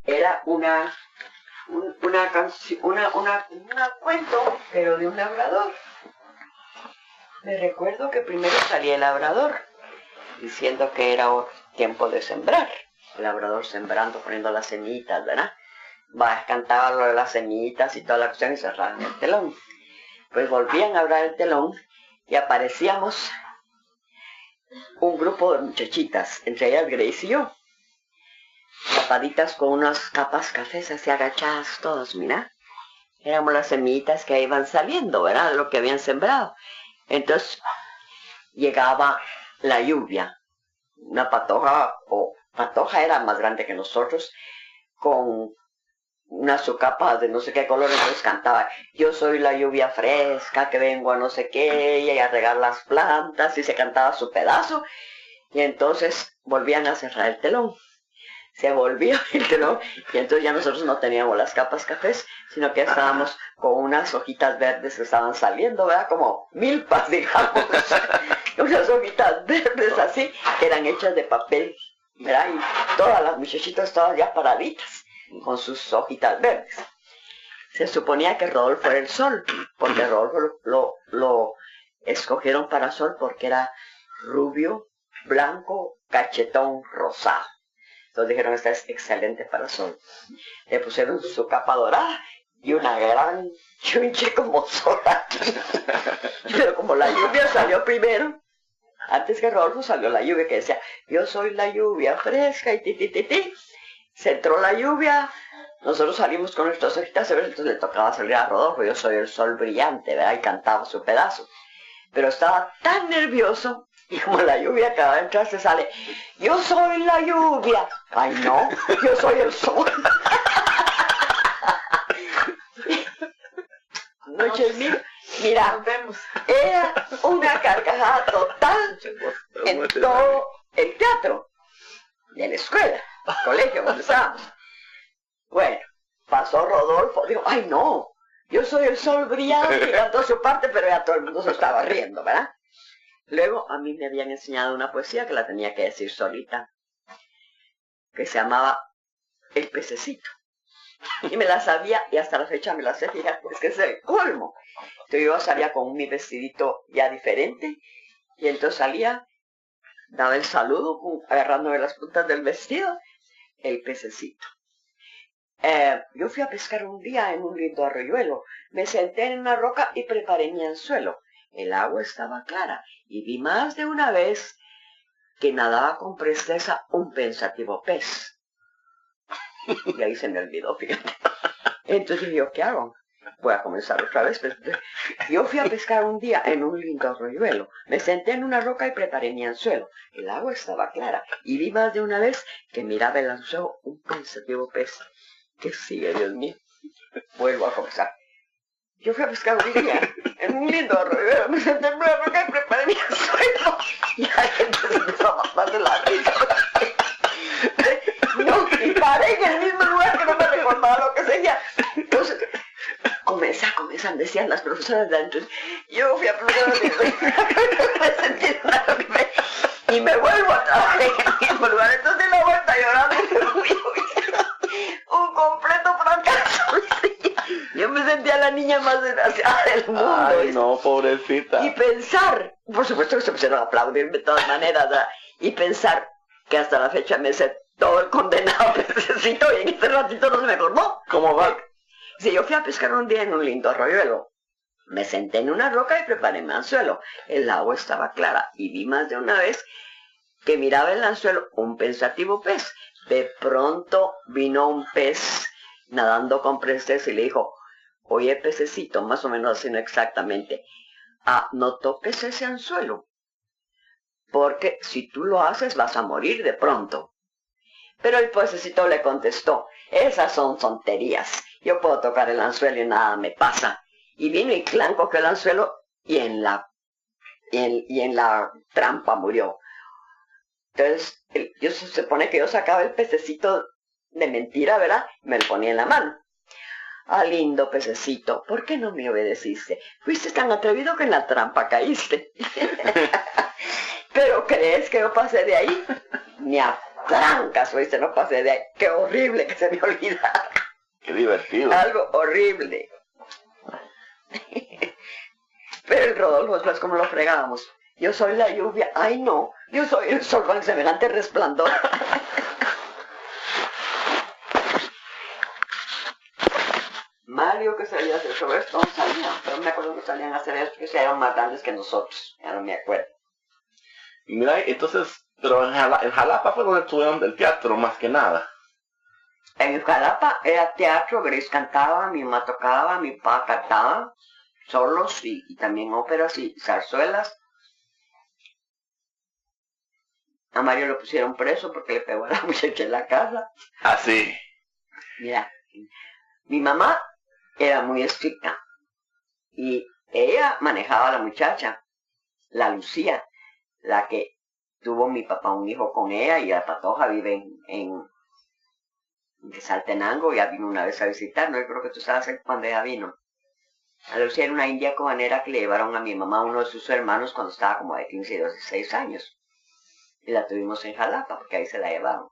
era un cuento, pero de un labrador. Me recuerdo que primero salía el labrador, diciendo que era tiempo de sembrar. El labrador sembrando, poniendo las semillitas, ¿verdad? Cantaba lo de las semillitas y toda la cuestión y cerraban el telón. Pues volvían a abrir el telón y aparecíamos un grupo de muchachitas, entre ellas Grace y yo, tapaditas con unas capas cafés así agachadas todas, mira. Éramos las semillitas que iban saliendo, ¿verdad? De lo que habían sembrado. Entonces llegaba la lluvia, una patoja, o patoja era más grande que nosotros, con una su capa de no sé qué color, entonces cantaba, yo soy la lluvia fresca que vengo a no sé qué, y a regar las plantas, y se cantaba su pedazo, y entonces volvían a cerrar el telón. Se volvía el telón, y entonces ya nosotros no teníamos las capas cafés, sino que estábamos con unas hojitas verdes que estaban saliendo, ¿verdad? Como milpas, digamos. Unas hojitas verdes así, que eran hechas de papel, ¿verdad? Y todas las muchachitas estaban ya paraditas, con sus hojitas verdes. Se suponía que Rodolfo era el sol, porque Rodolfo lo escogieron para sol porque era rubio, blanco, cachetón, rosado. Entonces dijeron, esta es excelente para sol. Le pusieron su capa dorada y una gran chunche como sol aquí. Pero como la lluvia salió primero, antes que Rodolfo salió la lluvia que decía, yo soy la lluvia fresca y ti. Se entró la lluvia, nosotros salimos con nuestras hojitas verdes, entonces le tocaba salir a Rodolfo, yo soy el sol brillante, ¿verdad? Y cantaba su pedazo. Pero estaba tan nervioso, y como la lluvia acaba de entrar, se sale, yo soy la lluvia. Ay, no, yo soy el sol. Noches mil, mira, era una carcajada total en todo el teatro, de la escuela, el colegio donde estábamos. Bueno, pasó Rodolfo, dijo, ay no, yo soy el sol brillante, y cantó su parte, pero ya todo el mundo se estaba riendo, ¿verdad? Luego a mí me habían enseñado una poesía que la tenía que decir solita, que se llamaba El pececito. Y me la sabía, y hasta la fecha me la sé, fíjate, es que es el colmo. Entonces yo salía con mi vestidito ya diferente, y entonces salía, daba el saludo, agarrándome las puntas del vestido, el pececito. Yo fui a pescar un día en un lindo arroyuelo, me senté en una roca y preparé mi anzuelo. El agua estaba clara y vi más de una vez que nadaba con presteza un pensativo pez. Y ahí se me olvidó, fíjate. Entonces dije, ¿qué hago? Voy a comenzar otra vez. Pero yo fui a pescar un día en un lindo arroyuelo, me senté en una roca y preparé mi anzuelo. El agua estaba clara y vi más de una vez que miraba el anzuelo un pensativo pez. ¿Qué sigue, Dios mío? Vuelvo a comenzar. Yo fui a pescar un día en un lindo arroyuelo, me senté en una roca y preparé mi anzuelo. Y la gente se empezó a matar de la risa. No, y paré en el mismo lugar que no me recordaba lo que seguía. Entonces, comienzan, decían las profesoras de adentro. Yo fui a pescar un día y me vuelvo a trabajar en el mismo lugar. Entonces la vuelta llorando y me fui. Un completo fracaso. Yo me sentía la niña más desgraciada del mundo. Ay, no, pobrecita. Y pensar, por supuesto que se pusieron a aplaudirme de todas maneras, ¿verdad? Y pensar que hasta la fecha me sé todo el condenado pececito y en este ratito no se me acordó. ¿Cómo va? Sí, yo fui a pescar un día en un lindo arroyuelo. Me senté en una roca y preparé mi anzuelo. El agua estaba clara y vi más de una vez que miraba el anzuelo un pensativo pez. De pronto vino un pez nadando con presteza y le dijo, oye, pececito, más o menos así, no exactamente, no toques ese anzuelo, porque si tú lo haces vas a morir de pronto. Pero el pececito le contestó, esas son tonterías, yo puedo tocar el anzuelo y nada me pasa. Y vino y clan cogió el anzuelo y en la trampa murió. Entonces, se supone que yo sacaba el pececito de mentira, ¿verdad? Me lo ponía en la mano. Lindo pececito, ¿por qué no me obedeciste? Fuiste tan atrevido que en la trampa caíste. ¿Pero crees que yo pasé de ahí? Ni a trancas, oíste, no pasé de ahí. Qué horrible que se me olvidara. Qué divertido. Algo horrible. Pero el Rodolfo, después, ¿cómo lo fregábamos? Yo soy la lluvia. Ay, no. Yo soy el sol con semejante resplandor. Mario, que salía a hacer sobre esto, salían. Pero me acuerdo que salían a hacer esto, que se eran más grandes que nosotros. Ya no me acuerdo. Y mira, entonces, pero en Jalapa fue donde estuvieron del teatro, más que nada. En Jalapa era teatro, Grace cantaba, mi mamá tocaba, mi papá cantaba, solos y también óperas y zarzuelas. A Mario lo pusieron preso porque le pegó a la muchacha en la casa. Ah, sí. Mira, mi mamá era muy estricta y ella manejaba a la muchacha, la Lucía, la que tuvo mi papá un hijo con ella, y la Patoja vive en Saltenango. Ya vino una vez a visitarnos. Yo creo que tú sabes cuando ella vino. A Lucía era una india cobanera que le llevaron a mi mamá uno de sus hermanos cuando estaba como de 15 y 16 años. Y la tuvimos en Jalapa, porque ahí se la llevaron.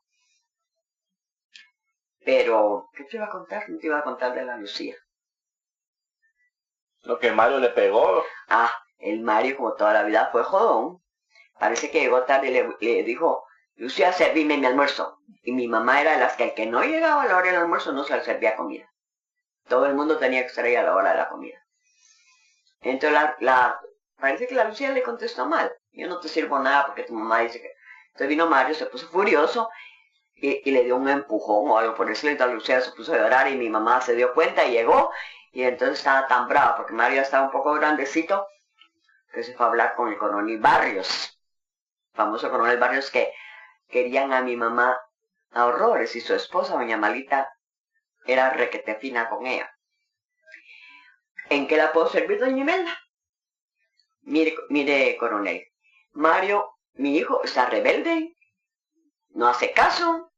Pero, ¿qué te iba a contar? No te iba a contar de la Lucía. Lo que Mario le pegó. Ah, el Mario, como toda la vida, fue jodón. Parece que llegó tarde y le dijo, Lucía, servime mi almuerzo. Y mi mamá era de las que el que no llegaba a la hora del almuerzo no se le servía comida. Todo el mundo tenía que estar ahí a la hora de la comida. Entonces parece que la Lucía le contestó mal. Yo no te sirvo nada porque tu mamá dice que... Entonces vino Mario, se puso furioso y le dio un empujón o algo por eso. Entonces Lucía se puso a llorar y mi mamá se dio cuenta y llegó. Y entonces estaba tan brava porque Mario ya estaba un poco grandecito que se fue a hablar con el coronel Barrios. Famoso coronel Barrios, que querían a mi mamá a horrores, y su esposa, doña Malita, era requete fina con ella. ¿En qué la puedo servir, doña Imelda? Mire, coronel, Mario, mi hijo, está rebelde, no hace caso,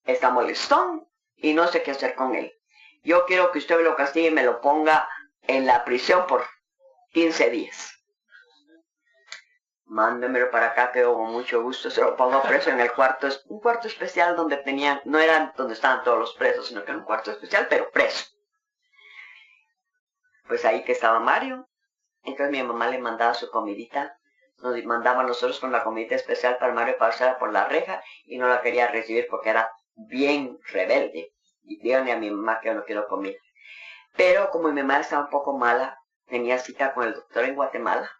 está molestón y no sé qué hacer con él. Yo quiero que usted me lo castigue y me lo ponga en la prisión por 15 días. Mándemelo para acá, que con mucho gusto se lo pongo preso en el cuarto, un cuarto especial donde tenían, no era donde estaban todos los presos, sino que era un cuarto especial, pero preso. Pues ahí que estaba Mario. Entonces mi mamá le mandaba su comidita, nos mandaba a nosotros con la comidita especial para Mario, pasar por la reja, y no la quería recibir porque era bien rebelde. Y díganle a mi mamá que yo no quiero comer. Pero como mi mamá estaba un poco mala, tenía cita con el doctor en Guatemala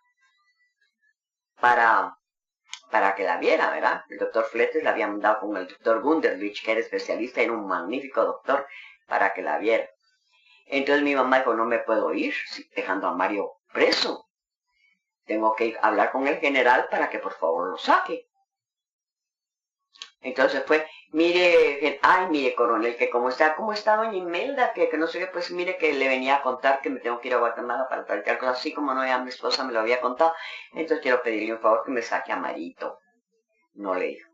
para que la viera, ¿verdad? El doctor Fletes la había mandado con el doctor Gunderlich, que era especialista, era un magnífico doctor, para que la viera. Entonces mi mamá dijo, no me puedo ir dejando a Mario preso. Tengo que hablar con el general para que por favor lo saque. Entonces fue, mire, coronel, que como está doña Imelda, que no sé qué, pues mire que le venía a contar que me tengo que ir a Guatemala para practicar cosas así, como no, ya mi esposa me lo había contado. Entonces quiero pedirle un favor que me saque a Marito. No le dijo.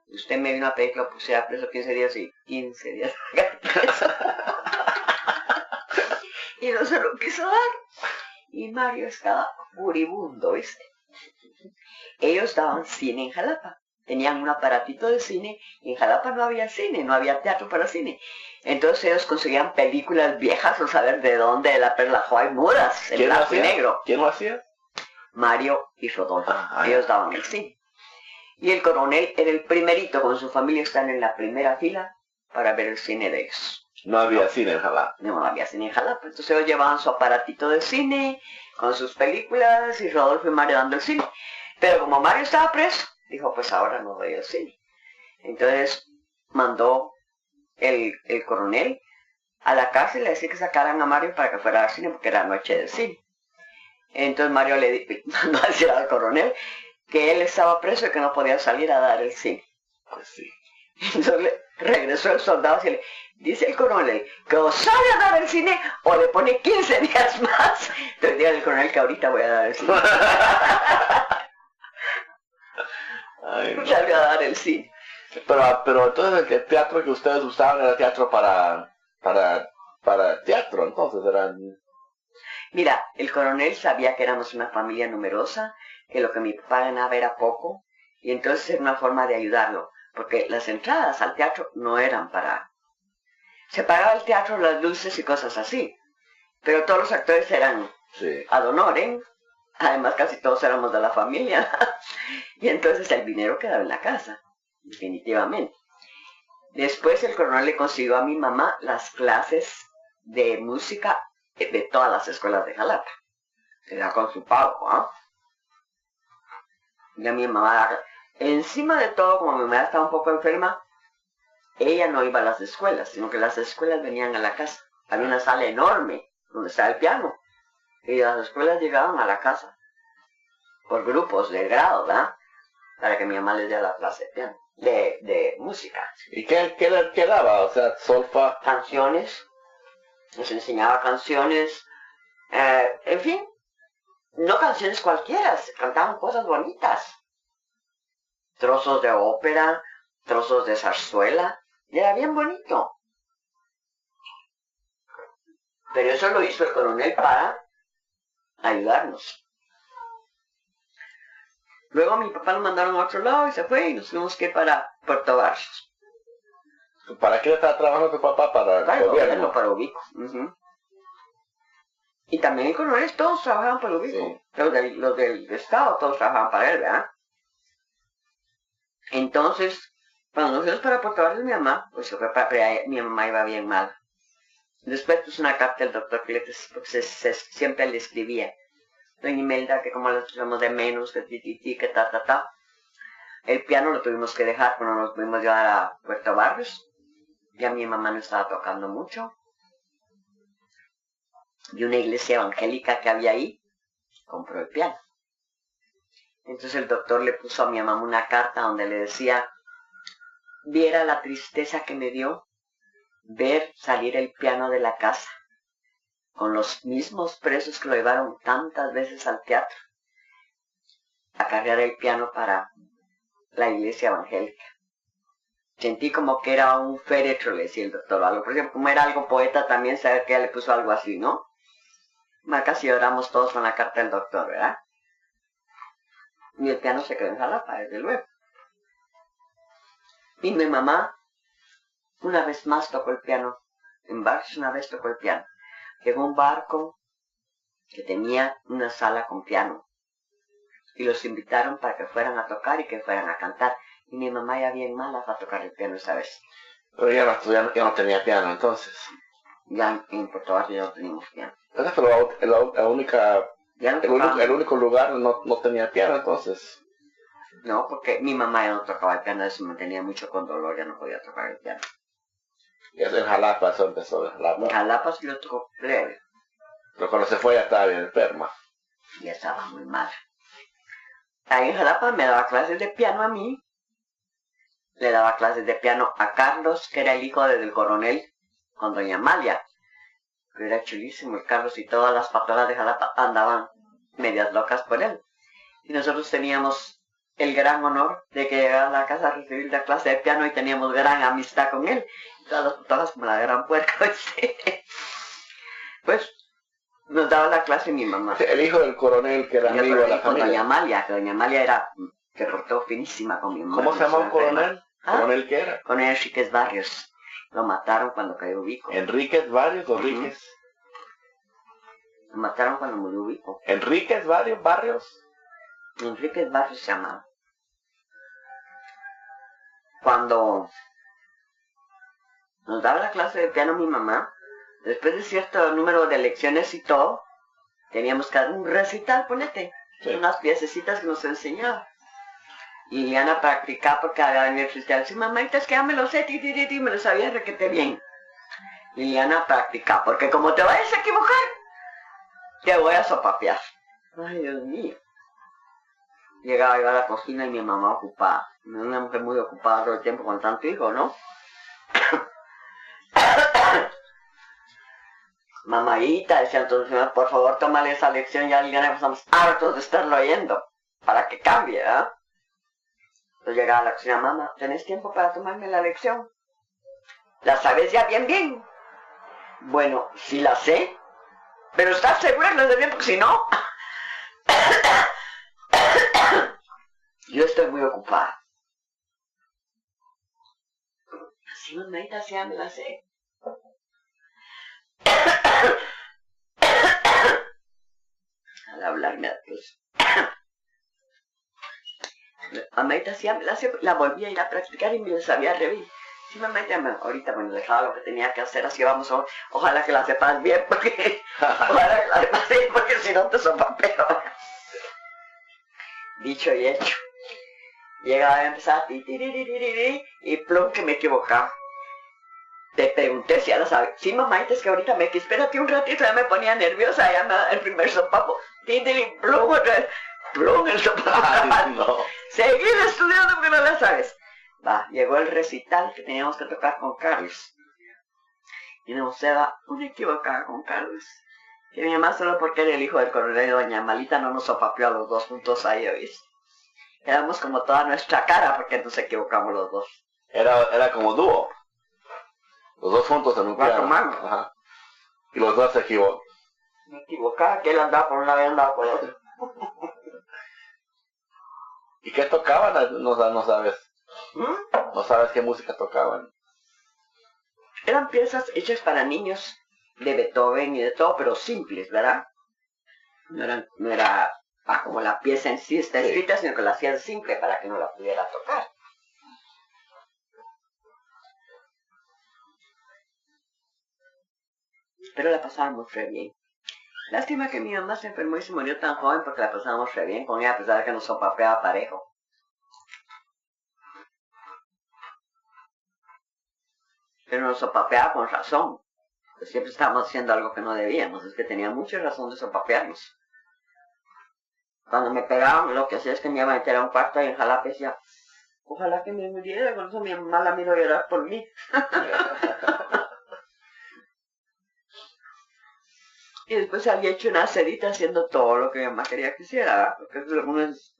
Usted me vino a pedir que lo pusiera preso 15 días y 15 días preso. Y no se lo quiso dar. Y Mario estaba furibundo, ¿viste? Ellos daban cine en Jalapa. Tenían un aparatito de cine, y en Jalapa no había cine, no había teatro para cine. Entonces ellos conseguían películas viejas, o saber de dónde, de la Perla Joy, mudas, en blanco y negro. ¿Quién lo hacía? Mario y Rodolfo. Ellos daban el cine. Y el coronel era el primerito, con su familia están en la primera fila para ver el cine de ellos. No había cine en Jalapa. No había cine en Jalapa. Entonces ellos llevaban su aparatito de cine, con sus películas, y Rodolfo y Mario dando el cine. Pero como Mario estaba preso, dijo, pues ahora no doy el cine. Entonces mandó el coronel a la cárcel a decir que sacaran a Mario para que fuera al cine, porque era noche de cine. Entonces Mario le mandó a decir al coronel que él estaba preso y que no podía salir a dar el cine. Pues sí. Entonces regresó el soldado y le dice el coronel que o sale a dar el cine o le pone 15 días más. Entonces diga el coronel que ahorita voy a dar el cine. Ay, no. Salió a dar el cine. Pero entonces el teatro que ustedes usaban era teatro para teatro, entonces eran... Mira, el coronel sabía que éramos una familia numerosa, que lo que mi papá ganaba era poco, y entonces era una forma de ayudarlo. porque las entradas al teatro no eran para... Se pagaba el teatro, las luces y cosas así, pero todos los actores eran ad honorem, además casi todos éramos de la familia, y entonces el dinero quedaba en la casa, definitivamente. Después el coronel le consiguió a mi mamá las clases de música de todas las escuelas de Jalapa. Era con su pago, ¿ah? Y a mi mamá, encima de todo, como mi mamá estaba un poco enferma, ella no iba a las escuelas, sino que las escuelas venían a la casa. Había una sala enorme donde estaba el piano. Y las escuelas llegaban a la casa por grupos de grado, ¿verdad? Para que mi mamá les diera la clase de piano, de música. ¿Y qué daba? O sea, solfa. Canciones, les enseñaba canciones, en fin, no canciones cualquiera, se cantaban cosas bonitas. Trozos de ópera, trozos de zarzuela, y era bien bonito. Pero eso lo hizo el coronel para ayudarnos. Luego mi papá lo mandaron a otro lado y se fue y nos fuimos que para Puerto Barrios. ¿Para qué estaba trabajando tu papá? Para el gobierno. Para Ubico. Y también el coronel, todos trabajaban para Ubico. Sí. Los del Estado, todos trabajaban para él, ¿verdad? Entonces, cuando nos fuimos para Puerto Barrios, mi mamá, pues mi mamá iba bien mal. Después puso una carta del doctor que siempre le escribía. Doña Imelda, que como la echamos de menos, que ta. El piano lo tuvimos que dejar cuando nos pudimos llevar a Puerto Barrios. Ya mi mamá no estaba tocando mucho. Y una iglesia evangélica que había ahí, compró el piano. Entonces el doctor le puso a mi mamá una carta donde le decía, viera la tristeza que me dio ver salir el piano de la casa, con los mismos presos que lo llevaron tantas veces al teatro, a cargar el piano para la iglesia evangélica. Sentí como que era un féretro, le decía el doctor, algo. Por ejemplo, como era algo poeta también, sabe que ella le puso algo así, ¿no? Casi lloramos todos con la carta del doctor, ¿verdad? Y el piano se quedó en Jalapa, desde luego. Y mi mamá una vez más tocó el piano. En Barrios una vez tocó el piano. Llegó un barco que tenía una sala con piano. Y los invitaron para que fueran a tocar y que fueran a cantar. Y mi mamá ya bien mala para tocar el piano esa vez. Pero ya no tenía piano entonces. Ya en Puerto Barrios ya no teníamos piano. Esa fue el único lugar no tenía piano entonces. No, porque mi mamá ya no tocaba el piano, eso me tenía mucho con dolor, ya no podía tocar el piano. Y eso en Jalapa, eso empezó en Jalapa. En Jalapa sí lo tocó leve. Pero cuando se fue ya estaba bien enferma. Ya estaba muy mal. Ahí en Jalapa me daba clases de piano a mí. Le daba clases de piano a Carlos, que era el hijo del coronel, con doña Amalia. Que era chulísimo el Carlos y todas las patronas de Jalapa andaban medias locas por él. Y nosotros teníamos el gran honor de que llegara a la casa a recibir la clase de piano y teníamos gran amistad con él. Todas las patronas como la gran puerca. Pues nos daba la clase mi mamá. El hijo del coronel que era amigo de la familia. Doña Amalia, que doña Amalia era, que portó finísima con mi mamá. ¿Cómo se llamaba el coronel? ¿Coronel qué era? Coronel Enríquez Barrios. Lo mataron cuando cayó Ubico. ¿Enríquez Barrios o Ríquez? Lo mataron cuando murió Ubico. ¿Enríquez Barrios? Enríquez Barrios se llamaba. Cuando nos daba la clase de piano mi mamá, después de cierto número de lecciones y todo, teníamos que dar un recital, ponete. Sí. Unas piececitas que nos enseñaba. Y Liliana practicaba porque había venido el recital. Sí, mamita, es que ya me lo sé, me lo sabía requete bien. Liliana practicaba, porque como te vayas a equivocar, te voy a sopapear. Ay, Dios mío. Llegaba yo a la cocina y mi mamá ocupada. Una mujer muy ocupada todo el tiempo con tanto hijo, ¿no? Mamadita, decía entonces, por favor, tómale esa lección, ya Liliana, estamos hartos de estarlo oyendo, para que cambie, ¿ah? Entonces llegaba a la cocina, mamá, ¿tenés tiempo para tomarme la lección? ¿La sabes ya bien? Bueno, sí la sé, pero ¿estás segura que la sé bien? Porque si no, yo estoy muy ocupada. Sí, mamadita, sí, ya me la sé. Al hablar me da tos. Mamadita, sí, ya me la sé. La volví a ir a practicar y me la sabía revivir. Sí, mamadita, ahorita bueno, dejaba lo que tenía que hacer, así vamos, ojalá que la sepas bien, porque ojalá que la sepas bien, porque si no te sopapeo. Dicho y hecho. Llegaba a empezar y plum que me equivocaba. Te pregunté si ya lo sabes. Sí, mamadita, es que ahorita espérate un ratito, ya me ponía nerviosa, ya me da el primer sopapo. Plum, otra vez, plum, el sopapo. No. Seguir estudiando porque no la sabes. Va, llegó el recital que teníamos que tocar con Carlos. Y nos daba una equivocada con Carlos. Que mi mamá solo porque era el hijo del coronel y doña Malita no nos sopapeó a los dos juntos ahí, ¿oís? Éramos como toda nuestra cara porque nos equivocamos los dos. Era como dúo. Los dos juntos en un piano. Ajá. Y los dos se equivocan. Me equivocaba, que él andaba por un lado y andaba por otro. ¿Y qué tocaban? No sabes. No sabes qué música tocaban. Eran piezas hechas para niños de Beethoven y de todo, pero simples, ¿verdad? No era como la pieza en sí está escrita, sino que la hacían simple para que no la pudiera tocar. Pero la pasábamos re bien. Lástima que mi mamá se enfermó y se murió tan joven porque la pasábamos re bien con ella, a pesar de que nos sopapeaba parejo. Pero nos sopapeaba con razón. Pues siempre estábamos haciendo algo que no debíamos. Es que tenía mucha razón de sopapearnos. Cuando me pegaban, lo que hacía es que me iba a meter a un cuarto y en Jalapa y decía, ojalá que me muriera, con eso mi mamá la miro llorar por mí. Y después había hecho una cerita haciendo todo lo que mi mamá quería que hiciera, ¿verdad? Porque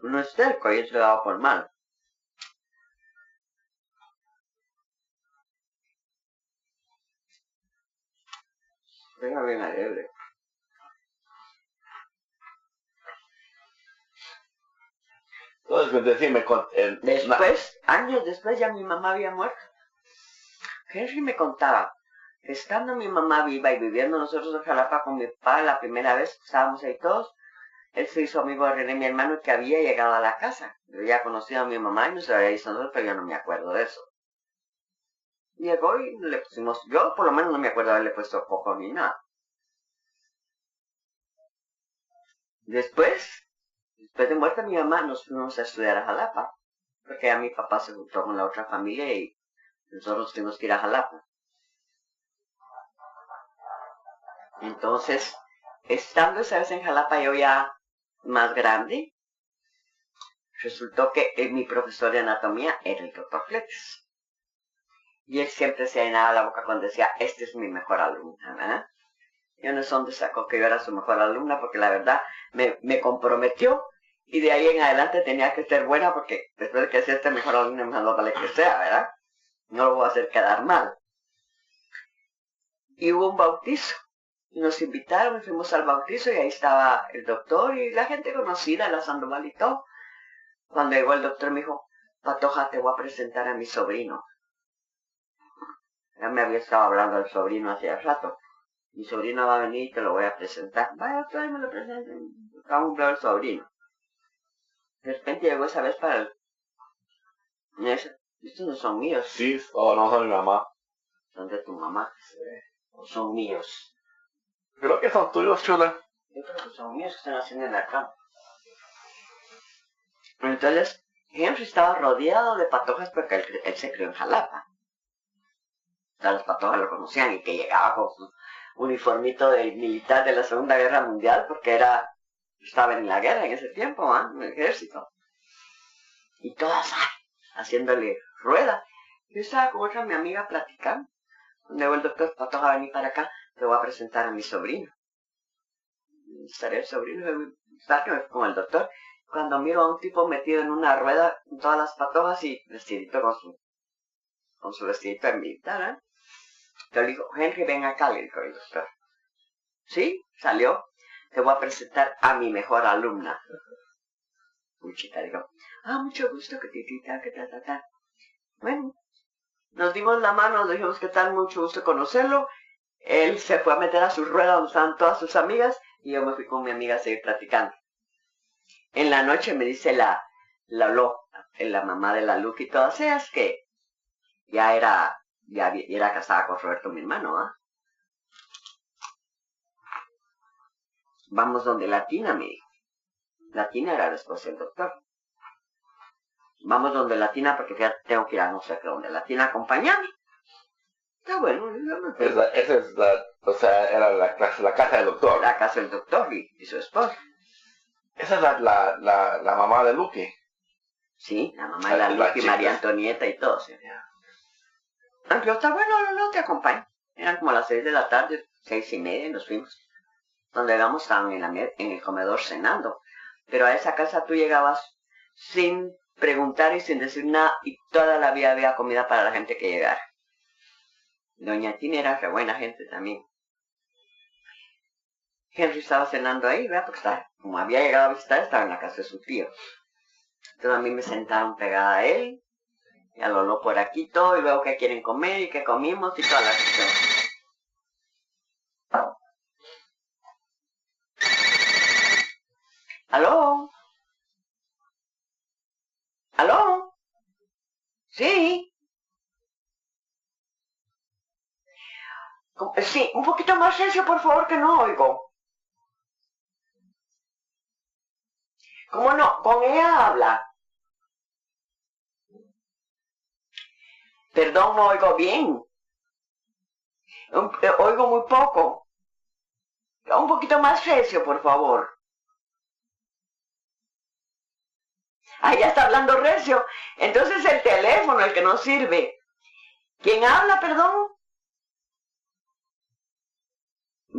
uno es terco y él se lo daba por mal. Era bien alegre. Entonces, decime, después, años después, ya mi mamá había muerto. Henry me contaba, estando mi mamá viva y viviendo nosotros en Jalapa con mi papá la primera vez que estábamos ahí todos, él se hizo amigo de René, mi hermano, que había llegado a la casa. Yo ya conocía a mi mamá y nos había visto nosotros, pero yo no me acuerdo de eso. Llegó y le pusimos, yo por lo menos no me acuerdo de haberle puesto coco ni nada. Después de muerta mi mamá, nos fuimos a estudiar a Jalapa, porque ya mi papá se juntó con la otra familia y nosotros tuvimos que ir a Jalapa. Entonces, estando esa vez en Jalapa, yo ya más grande, resultó que mi profesor de anatomía era el doctor Flex. Y él siempre se llenaba la boca cuando decía, este es mi mejor alumna, ¿verdad? Yo no sé dónde sacó que yo era su mejor alumna, porque la verdad me comprometió, y de ahí en adelante tenía que ser buena, porque después de que sea este mejor alumna, más no vale que sea, ¿verdad? No lo voy a hacer quedar mal. Y hubo un bautizo. Y nos invitaron y fuimos al bautizo y ahí estaba el doctor y la gente conocida, la Sandoval y todo. Cuando llegó el doctor me dijo, Patoja, te voy a presentar a mi sobrino. Ya me había estado hablando del sobrino hacía rato. Mi sobrino va a venir y te lo voy a presentar. Vaya, todavía me lo presenten. Vamos a ver el sobrino. De repente llegó esa vez para el... Estos no son míos. Sí, no son mi mamá. Son de tu mamá. Sí. O son míos. Creo que son tuyos, chula. Yo creo que son míos que están haciendo en la cama. Entonces, Henry estaba rodeado de patojas porque él se crió en Jalapa. O sea, los patojas lo conocían y que llegaba con su uniformito de militar de la Segunda Guerra Mundial porque estaba en la guerra en ese tiempo, en el ejército. Y todas haciéndole rueda. Yo estaba con otra mi amiga platicando. Cuando el doctor Patoja a venir para acá, te voy a presentar a mi sobrino. Estaré el sobrino, estar con el doctor. Cuando miro a un tipo metido en una rueda con todas las patojas y vestidito con su vestidito de militar, Yo le digo, Henry, ven acá, le dijo el doctor. ¿Sí? Salió. Te voy a presentar a mi mejor alumna. Muy chica, digo, mucho gusto, que titita, que ta. Bueno, Nos dimos la mano, nos dijimos qué tal, mucho gusto conocerlo. Él se fue a meter a su rueda donde estaban todas sus amigas y yo me fui con mi amiga a seguir platicando. En la noche me dice la mamá de la Lucky y todas ellas que ya era casada con Roberto, mi hermano, ¿ah? Vamos donde la Tina, me dijo. La Tina era la esposa del doctor. Vamos donde la Tina porque ya tengo que ir a no sé qué, donde la Tina acompañarme. Está bueno. Esa es era la casa del doctor. La casa del doctor y su esposa. Esa es la mamá de Lucky. Sí, la mamá de la Lucky, María Antonieta y todo. ¿Sí? Yo está bueno, no te acompaño. Eran como las 6 de la tarde, 6:30 y nos fuimos. Donde llegamos estaban en el comedor cenando. Pero a esa casa tú llegabas sin preguntar y sin decir nada y toda la vida había comida para la gente que llegara. Doña Tina era re buena gente también. Henry estaba cenando ahí, ¿verdad? Porque como había llegado a visitar, estaba en la casa de su tío. Entonces a mí me sentaron pegada a él, y a Lolo por aquí todo, y luego qué quieren comer y qué comimos y toda la cuestión. ¿Aló? ¿Aló? ¿Sí? Sí, un poquito más sencillo, por favor, que no oigo. ¿Cómo no? Con ella habla. Perdón, no oigo bien. Oigo muy poco. Un poquito más recio, por favor. Ah, ya está hablando recio. Entonces el teléfono, el que no sirve. ¿Quién habla, perdón?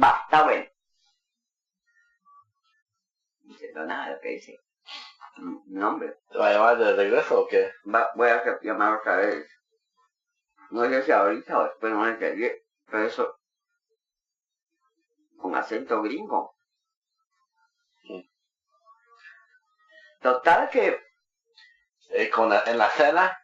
Va, está bueno. No entiendo nada de lo que dice. No, hombre. ¿Te va a llamar de regreso o qué? Voy a llamar otra vez. No sé si ahorita o después no entendí. Pero eso, con acento gringo. Total que... en la cena,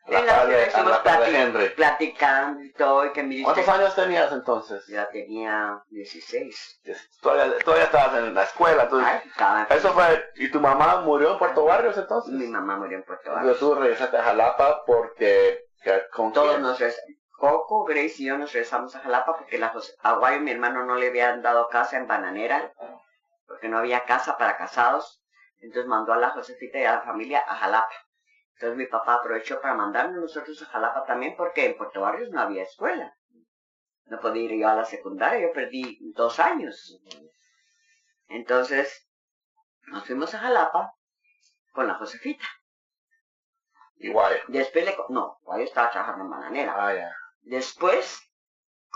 platicando y todo. Y que me dice, ¿cuántos años tenías entonces? Ya tenía 16. Todavía estabas en la escuela. Entonces, eso fue, ¿y tu mamá murió en Puerto Barrios entonces? Mi mamá murió en Puerto Barrios. Entonces tú regresaste a Jalapa porque... Todos nos regresamos. Coco, Grace y yo nos regresamos a Jalapa porque Aguayo, mi hermano, no le habían dado casa en Bananera, porque no había casa para casados. Entonces mandó a la Josefita y a la familia a Jalapa. Entonces mi papá aprovechó para mandarnos nosotros a Jalapa también porque en Puerto Barrios no había escuela. No podía ir yo a la secundaria, yo perdí 2 años. Entonces nos fuimos a Jalapa con la Josefita. ¿Y Guayo? Después Guayo estaba trabajando en Bananera. Ah, ya. Después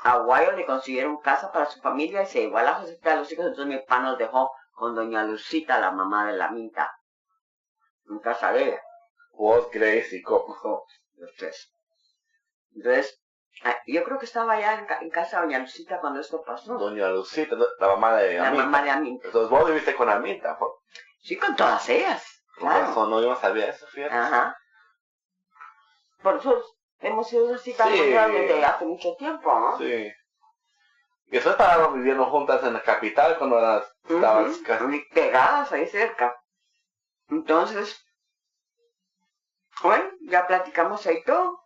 a Guayo le consiguieron casa para su familia y se llevó a la Josefita a los hijos. Entonces mi papá nos dejó con doña Lucita, la mamá de la Minta, en casa de ella. Vos, Grace y Coco. Los 3. Entonces, yo creo que estaba ya en casa de doña Lucita cuando esto pasó. Doña Lucita, la mamá de Aminta. La mamá de Aminta. Entonces vos viviste con Aminta. Sí, con todas ellas. Claro. Eso no, yo no sabía eso, fíjate. Ajá. Por eso hemos sido así tan grandes desde hace mucho tiempo, ¿no? Sí. Y eso estábamos viviendo juntas en la capital cuando estabas casi pegadas ahí cerca. Entonces, bueno, ya platicamos ahí todo.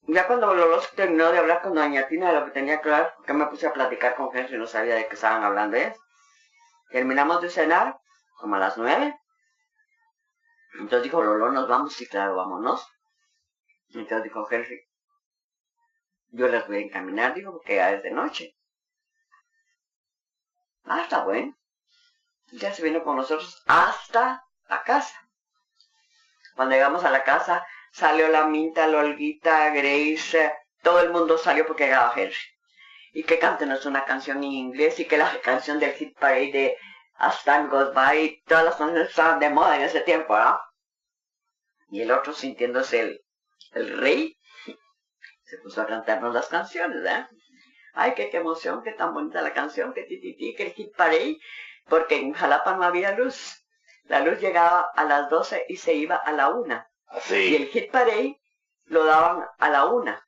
Ya cuando Lolo terminó de hablar con doña Tina de lo que tenía que hablar, porque me puse a platicar con gente y no sabía de qué estaban hablando ellos. Terminamos de cenar, como a las 9. Entonces dijo Lolo, nos vamos, sí, claro, vámonos. Entonces dijo Henry, yo les voy a encaminar, digo, porque ya es de noche. Ah, está bueno. Ya se vino con nosotros hasta la casa. Cuando llegamos a la casa, salió la Minta, la Olguita, Grace, todo el mundo salió porque llegaba Henry. Y que cántenos una canción en inglés y que la canción del Hit Parade de As Time Goes By, todas las canciones estaban de moda en ese tiempo, ¿no? Y el otro, sintiéndose el rey, se puso a cantarnos las canciones, ¿eh? Ay, qué emoción, qué tan bonita la canción, que tititi, que el Hit Parade, porque en Jalapa no había luz. La luz llegaba a las 12 y se iba a la 1. Así. Y el Hit Parade lo daban a la 1.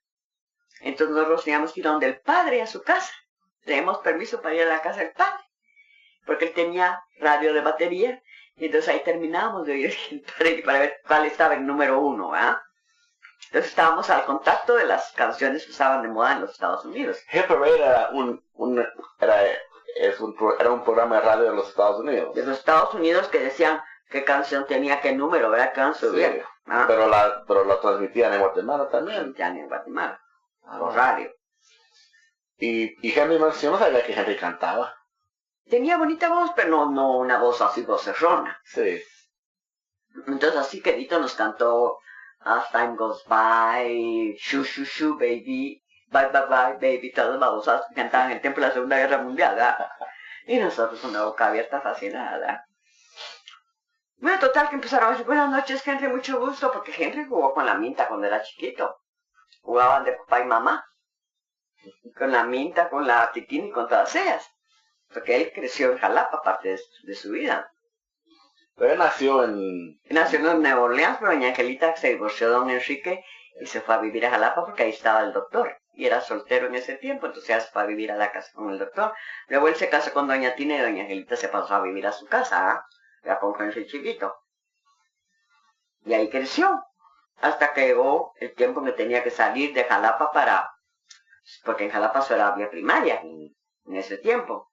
Entonces nosotros teníamos que ir donde el padre a su casa. Teníamos permiso para ir a la casa del padre, porque él tenía radio de batería, y entonces ahí terminábamos de oír el padre para ver cuál estaba en número 1, ¿verdad? Entonces estábamos al contacto de las canciones que estaban de moda en los Estados Unidos. Hit Parade era un programa de radio de los Estados Unidos. De los Estados Unidos que decían qué canción tenía qué número, ¿verdad? Que iban subiendo. ¿Ah? Pero la transmitían en Guatemala también. Transmitían en Guatemala, por radio. Y Henry, yo no sabía que Henry cantaba. Tenía bonita voz, pero no una voz así vocerrona. Sí. Entonces así quedito nos cantó As Time Goes By, Shoo Shoo Shoo Baby, Bye Bye Bye Baby, todas las babosas que cantaban en el tiempo de la Segunda Guerra Mundial, ¿verdad? Y nosotros con la boca abierta fascinada. Bueno, total que empezaron a decir, buenas noches Henry, mucho gusto, porque Henry jugó con la Minta cuando era chiquito. Jugaban de papá y mamá. Con la Minta, con la Titín y con todas ellas. Porque él creció en Jalapa, parte de su vida. Pero él nació en Nueva Orleans, pero doña Angelita se divorció de don Enrique y se fue a vivir a Jalapa porque ahí estaba el doctor. Y era soltero en ese tiempo, entonces ya se fue a vivir a la casa con el doctor. Luego él se casó con doña Tina y doña Angelita se pasó a vivir a su casa, ¿eh? Ya con Henry chiquito. Y ahí creció. Hasta que llegó el tiempo que tenía que salir de Jalapa porque en Jalapa solo había primaria en ese tiempo.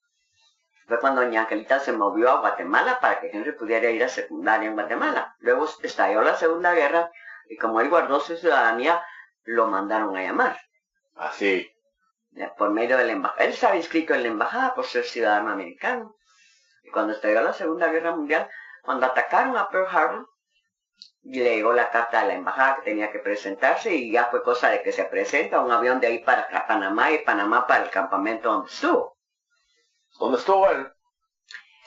Fue cuando doña Angelita se movió a Guatemala para que Henry pudiera ir a secundaria en Guatemala. Luego estalló la Segunda Guerra y como él guardó su ciudadanía, lo mandaron a llamar. Así. Por medio de la embajada. Él estaba inscrito en la embajada por ser ciudadano americano. Y cuando estalló la Segunda Guerra Mundial, cuando atacaron a Pearl Harbor, le llegó la carta de la embajada que tenía que presentarse y ya fue cosa de que se presenta un avión de ahí para Panamá y Panamá para el campamento donde estuvo. ¿Dónde estuvo él?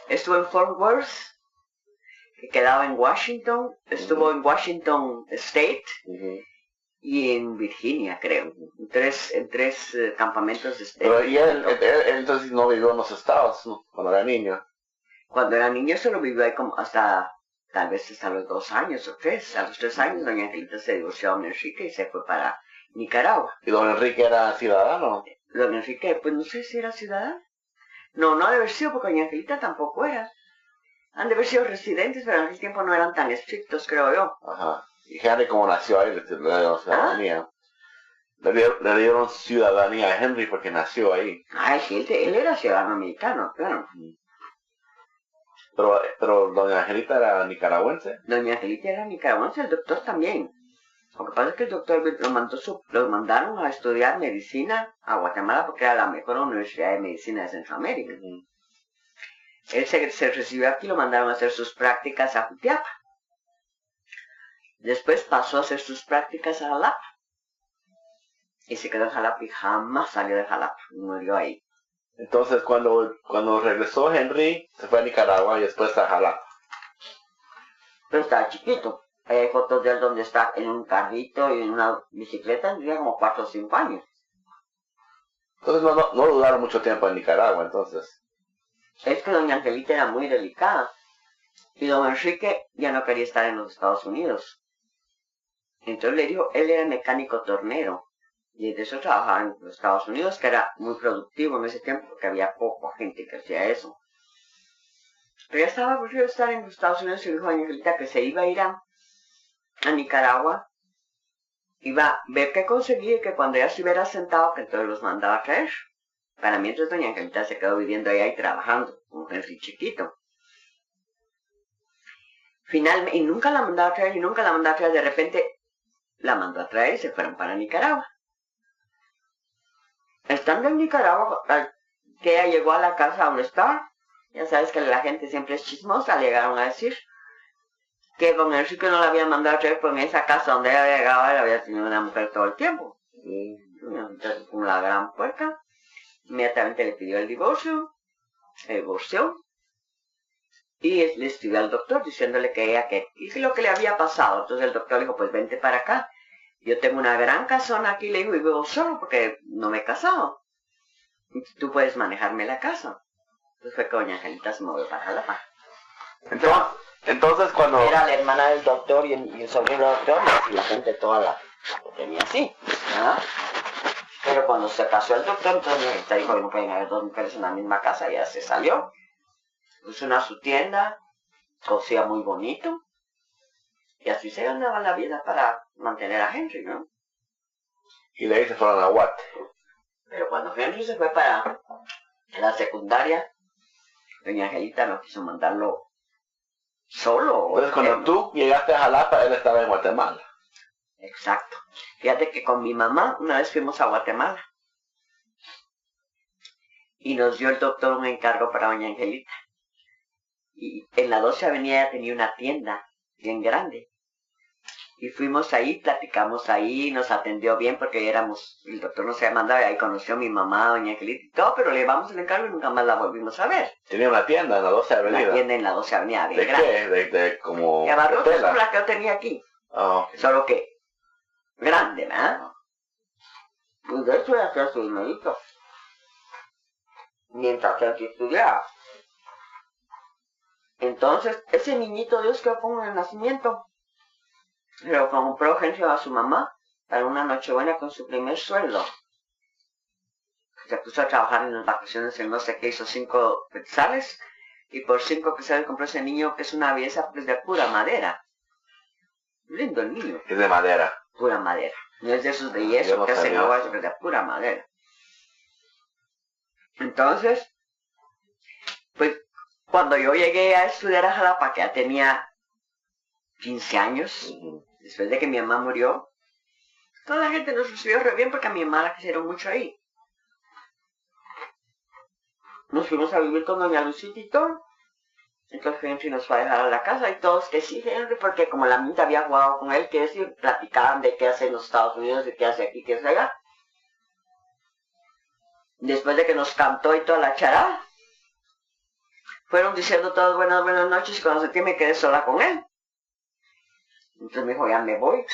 Estuvo en Fort Worth, que quedaba en Washington, estuvo en Washington State y en Virginia, creo, en tres campamentos de State. Pero y él entonces no vivió en los estados, ¿no? Cuando era niño. Cuando era niño solo vivió ahí como tal vez hasta los 2 años o 3. A los 3 años doña Angelita se divorció a don Enrique y se fue para Nicaragua. ¿Y don Enrique era ciudadano? Don Enrique, pues no sé si era ciudadano. No ha de haber sido porque doña Angelita tampoco era. Han de haber sido residentes, pero en aquel tiempo no eran tan estrictos, creo yo. Ajá. Y Henry como nació ahí, le dieron ciudadanía. Le dieron ciudadanía a Henry porque nació ahí. Sí, él era ciudadano americano, claro. Pero doña Angelita era nicaragüense. Doña Angelita era nicaragüense, el doctor también. Lo que pasa es que el doctor los mandaron a estudiar medicina a Guatemala porque era la mejor universidad de medicina de Centroamérica. Él se recibió aquí y lo mandaron a hacer sus prácticas a Jutiapa. Después pasó a hacer sus prácticas a Jalapa. Y se quedó en Jalapa y jamás salió de Jalapa. Murió ahí. Entonces cuando regresó Henry, se fue a Nicaragua y después a Jalapa. Pero estaba chiquito. Hay fotos de él donde está en un carrito y en una bicicleta, tenía como 4 o 5 años. Entonces no duraron mucho tiempo en Nicaragua, entonces. Es que doña Angelita era muy delicada. Y don Enrique ya no quería estar en los Estados Unidos. Entonces le dijo, él era mecánico tornero. Y de eso trabajaba en los Estados Unidos, que era muy productivo en ese tiempo, porque había poca gente que hacía eso. Pero ya estaba aburrido de estar en los Estados Unidos y dijo a doña Angelita que se iba a ir a Nicaragua, iba a ver qué conseguía y que cuando ya se hubiera sentado, que entonces los mandaba a traer. Para mientras doña Angelita se quedó viviendo allá y trabajando, con Henry chiquito. Finalmente, y nunca la mandaba a traer, de repente la mandó a traer y se fueron para Nicaragua. Estando en Nicaragua, que ella llegó a la casa donde estaba, ya sabes que la gente siempre es chismosa, le llegaron a decir que don Enrique no la había mandado a traer, pues en esa casa donde ella llegaba, él había tenido una mujer todo el tiempo. Entonces, como la gran puerca, inmediatamente le pidió el divorcio, se divorció, y le escribió al doctor diciéndole que ella, y lo que le había pasado. Entonces el doctor le dijo, pues vente para acá. Yo tengo una gran casona aquí, le digo, y vivo solo porque no me he casado. Tú puedes manejarme la casa. Entonces fue que doña Angelita se movió para Jalapa. Entonces cuando... Era la hermana del doctor y el sobrino del doctor, y la gente toda la tenía así, ¿verdad? Pero cuando se casó el doctor, entonces mi abuelita dijo que no pueden haber dos mujeres en la misma casa, y ya se salió. Puso una su tienda, cosía muy bonito, y así se ganaba la vida para mantener a Henry, ¿no? Y de ahí se fueron a Watt. Pero cuando Henry se fue para la secundaria, doña Angelita no quiso mandarlo solo. Entonces cuando tú llegaste a Jalapa, él estaba en Guatemala. Exacto. Fíjate que con mi mamá una vez fuimos a Guatemala y nos dio el doctor un encargo para doña Angelita. Y en la 12 Avenida ella tenía una tienda bien grande. Y fuimos ahí, platicamos ahí, nos atendió bien porque el doctor nos había mandado y ahí conoció a mi mamá, doña Angelita y todo, pero le llevamos el encargo y nunca más la volvimos a ver. Tenía una tienda en la 12 Avenida. Una tienda en la 12 Avenida, bien ¿De grande. qué? De como... De abarrotes tela. como la que yo tenía aquí. Oh, okay. Solo que grande, ¿verdad? Y de hecho era su dinerito. Mientras que aquí estudiaba. Entonces, ese niñito Dios que pongo en el nacimiento, lo compró Henry a su mamá para una nochebuena con su primer sueldo. Se puso a trabajar en las vacaciones en no sé qué, hizo 5 quetzales, y por 5 quetzales compró ese niño que es una belleza pues de pura madera. Lindo el niño. Es de madera. Pura madera. No es de esos de yeso no que hacen sabía agua, eso. es de pura madera. Entonces, pues cuando yo llegué a estudiar a Jalapa, que ya tenía 15 años, después de que mi mamá murió, toda la gente nos recibió re bien porque a mi mamá la quisieron mucho ahí. Nos fuimos a vivir con doña Lucita y todo. Entonces Henry nos fue a dejar a la casa y todos que sí, Henry, porque como la minta había jugado con él, que decir, platicaban de qué hace en los Estados Unidos, de qué hace aquí, qué hace allá. Después de que nos cantó y toda la charada, fueron diciendo todas buenas noches y cuando sentí me quedé sola con él. Entonces me dijo, ya me voy.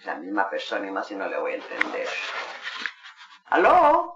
La misma persona y más si no le voy a entender. ¿Aló?